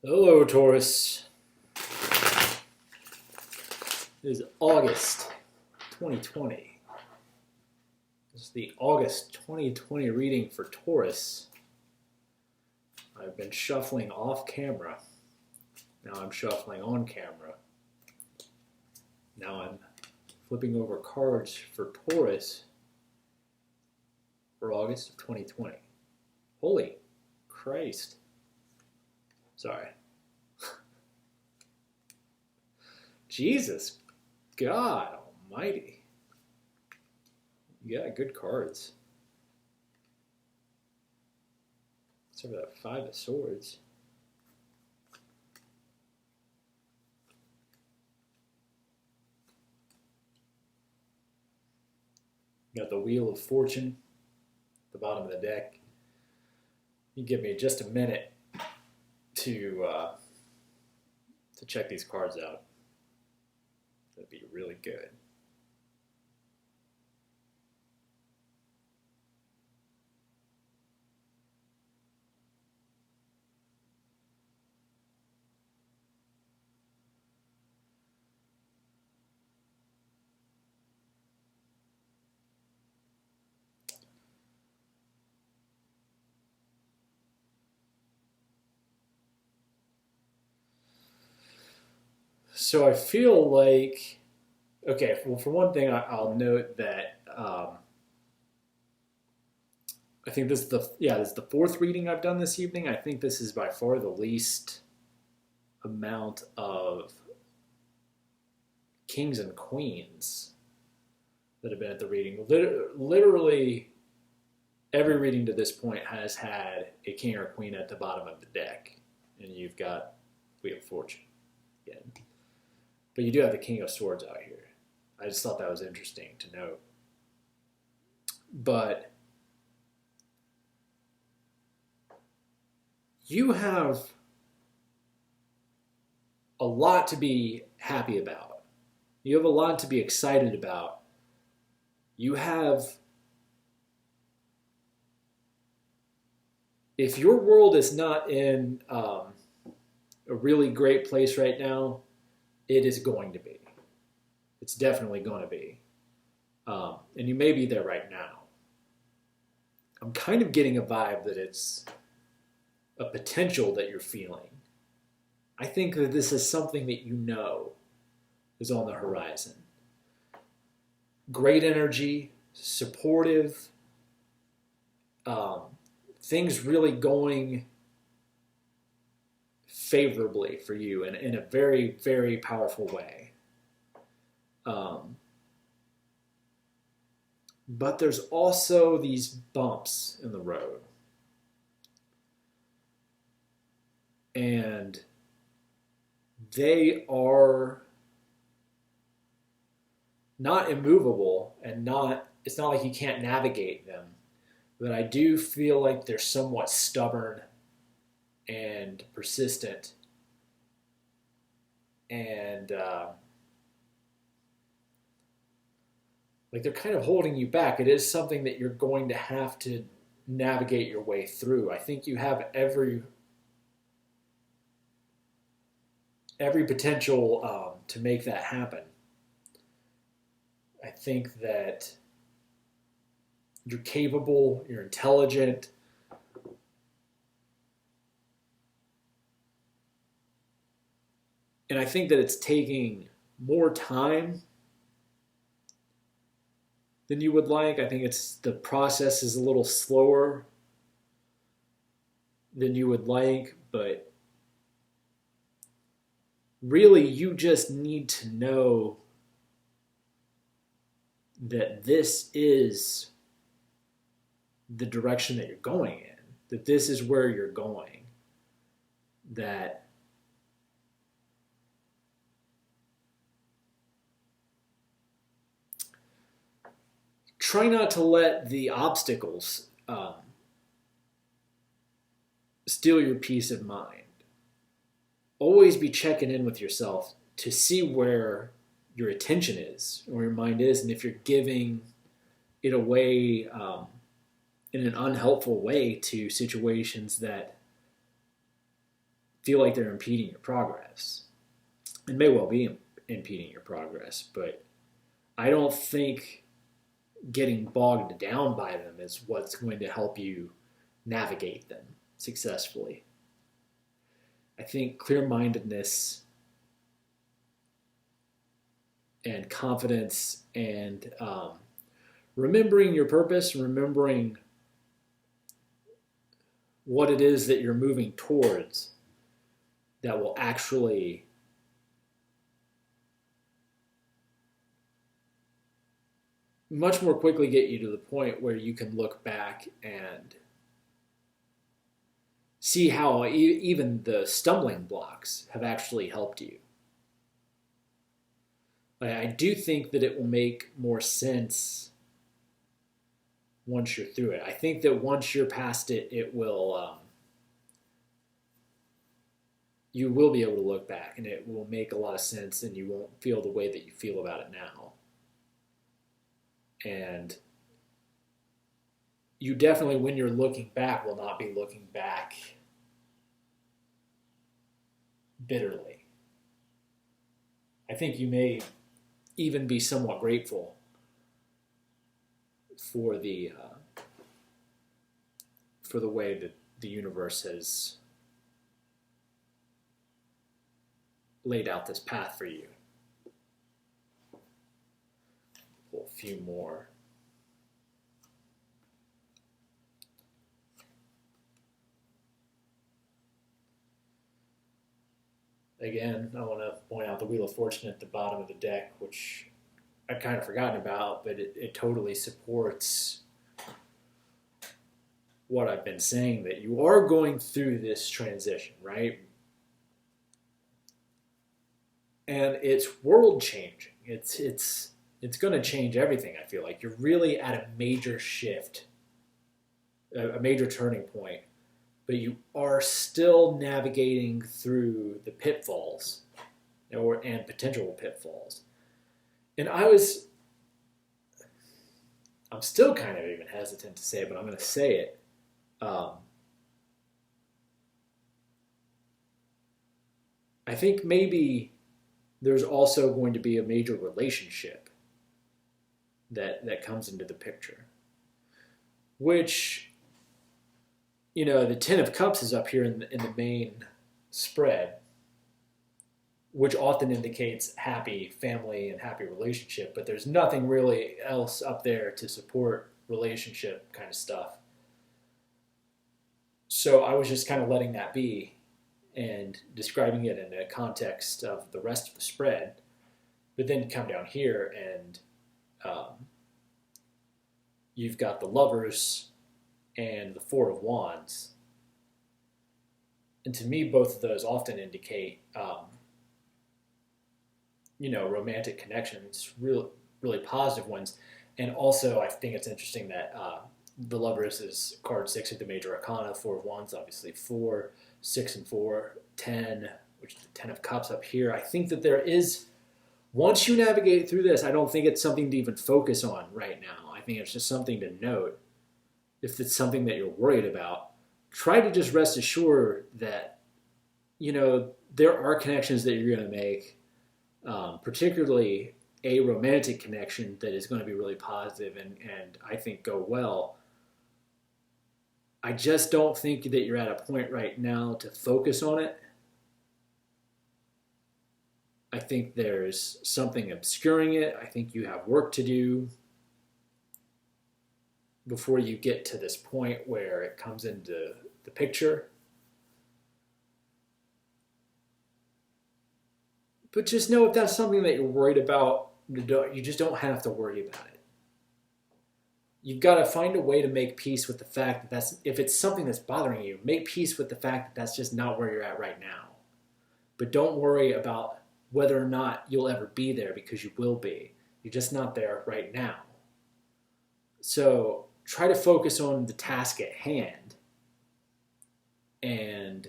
Hello, Taurus. It is August 2020. This is the August 2020 reading for Taurus. I've been shuffling off camera. Now I'm shuffling on camera. Now I'm flipping over cards for Taurus for August of 2020. Holy Christ. Sorry. Jesus God almighty. You got good cards. Except for that Five of Swords. You got the Wheel of Fortune at the bottom of the deck. You give me just a minute to check these cards out. That'd be really good. So I feel like, okay, well, for one thing, I'll note that I think this is the fourth reading I've done this evening. I think this is by far the least amount of kings and queens that have been at the reading. Literally, every reading to this point has had a king or queen at the bottom of the deck, and you've got Wheel of Fortune again. But you do have the King of Swords out here. I just thought that was interesting to note. But you have a lot to be happy about. You have a lot to be excited about. You have, if your world is not in a really great place right now, it is going to be. It's definitely going to be. And you may be there right now. I'm kind of getting a vibe that it's a potential that you're feeling. I think that this is something that you know is on the horizon. Great energy, supportive, things really going favorably for you in a very, very powerful way. But there's also these bumps in the road. And they are not immovable and it's not like you can't navigate them. But I do feel like they're somewhat stubborn and persistent, and like they're kind of holding you back. It is something that you're going to have to navigate your way through. I think you have every potential to make that happen. I think that you're capable, you're intelligent, and I think that it's taking more time than you would like. I think the process is a little slower than you would like, but really you just need to know that this is the direction that you're going in, that this is where you're going, that try not to let the obstacles steal your peace of mind. Always be checking in with yourself to see where your attention is, where your mind is, and if you're giving it away in an unhelpful way to situations that feel like they're impeding your progress. It may well be impeding your progress, but I don't think getting bogged down by them is what's going to help you navigate them successfully. I think clear-mindedness and confidence and remembering your purpose, remembering what it is that you're moving towards, that will actually much more quickly get you to the point where you can look back and see how even the stumbling blocks have actually helped you. I do think that it will make more sense once you're through it. I think that once you're past it, it will you will be able to look back and it will make a lot of sense, and you won't feel the way that you feel about it now. And you definitely, when you're looking back, will not be looking back bitterly. I think you may even be somewhat grateful for the way that the universe has laid out this path for you. Pull a few more. Again, I want to point out the Wheel of Fortune at the bottom of the deck, which I'd kind of forgotten about, but it totally supports what I've been saying, that you are going through this transition, right? And it's world changing. It's going to change everything. I feel like you're really at a major shift, a major turning point, but you are still navigating through the pitfalls and potential pitfalls. And I'm still kind of even hesitant to say it, but I'm going to say it. I think maybe there's also going to be a major relationship that comes into the picture, which, the Ten of Cups is up here in the main spread, which often indicates happy family and happy relationship, but there's nothing really else up there to support relationship kind of stuff. So I was just kind of letting that be and describing it in the context of the rest of the spread. But then you come down here and you've got the Lovers and the Four of Wands. And to me, both of those often indicate, romantic connections, really positive ones. And also, I think it's interesting that the Lovers is card 6 of the Major Arcana, Four of Wands, obviously 4, 6 and 4, 10, which is the Ten of Cups up here. I think that there is, once you navigate through this, I don't think it's something to even focus on right now. I think it's just something to note. If it's something that you're worried about, try to just rest assured that, there are connections that you're going to make, particularly a romantic connection that is going to be really positive and I think go well. I just don't think that you're at a point right now to focus on it. I think there's something obscuring it. I think you have work to do before you get to this point where it comes into the picture. But just know if that's something that you're worried about, you just don't have to worry about it. You've got to find a way to make peace with the fact that if it's something that's bothering you, make peace with the fact that that's just not where you're at right now. But don't worry about whether or not you'll ever be there, because you will be. You're just not there right now. So try to focus on the task at hand and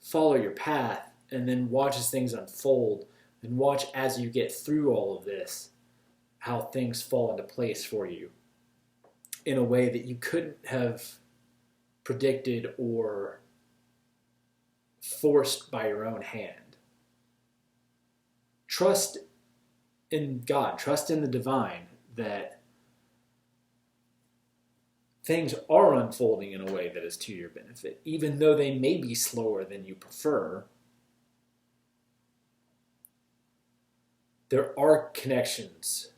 follow your path, and then watch as things unfold, and watch as you get through all of this, how things fall into place for you in a way that you couldn't have predicted or forced by your own hand. Trust in God, trust in the divine that things are unfolding in a way that is to your benefit, even though they may be slower than you prefer. There are connections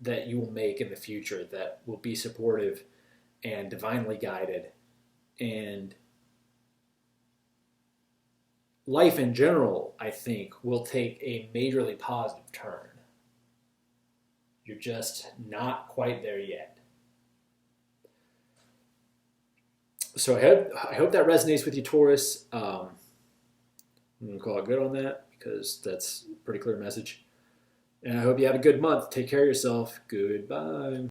that you will make in the future that will be supportive and divinely guided, and life in general, I think, will take a majorly positive turn. You're just not quite there yet. So I hope that resonates with you, Taurus. I'm going to call it good on that because that's a pretty clear message. And I hope you have a good month. Take care of yourself. Goodbye.